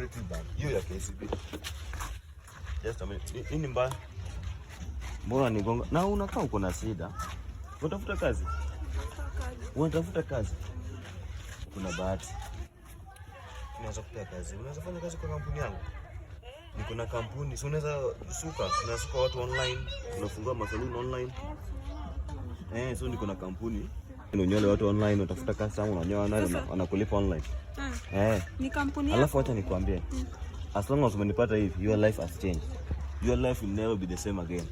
Cooperative Bank. Hiyo ya KCB. Just a minute. Nini mbaya? Mbona nigonga? Na unakaa uko na shida. Unatafuta kazi? Unatafuta kazi? Kuna bahati. Unaweza kupata kazi. Unaweza fanya kazi kwa kampuni yangu. Niko na kampuni. Si unaweza unasuka watu online, unafungua masaluni online. So niko na kampuni. Unanyoa watu online, utafuta customer, unanyoa nani wanakulipa online. Ni kampuni yako. Alafu acha nikwambie. As long as umenipata hivi, your life has changed. Your life will never be the same again.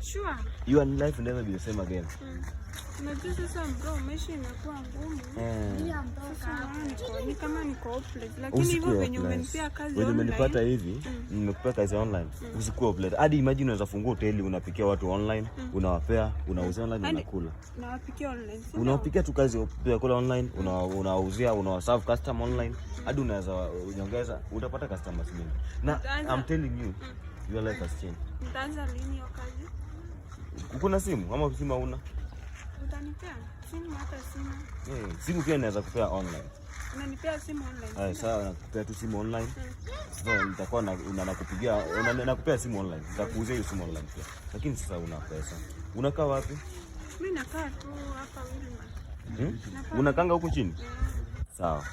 Sure. Your life will never be the same again. Unajua sasa bro, maisha inakuwa ngumu. Ni kama niko hopeless, lakini hivyo venye umenipea kazi online. Wewe umenipata hivi, nimekupea kazi online. Usikuwa hopeless. Hadi imagine unaweza fungua hoteli, unapikia watu online, unawapea, unauzia online, unakula. Unawapikia online. Unawapikia tu kazi ya kula online, unawauzia, unawaserve customer online. Hadi unaweza unyongeza, utapata customers mingi. Na I'm telling you, your life has changed. Utaanza lini hiyo kazi? Uko na simu ama simu hauna? Utanipea simu? Hata simu. Simu pia naweza kupea online. Unanipea simu online? Sawa, nakupea tu simu online. Sasa nitakuwa nakupigia, nakupea simu online. Nitakuuzia hiyo simu online pia. Lakini sasa una pesa. Unakaa wapi? Mimi nakaa tu hapa Wilma. Unakanga huko chini? Sawa.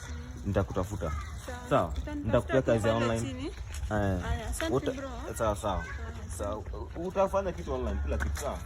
Nitakutafuta. Sawa. Nitakupea kazi online. Asante bro. Sawa. Utafanya kitu online kila kitu sawa.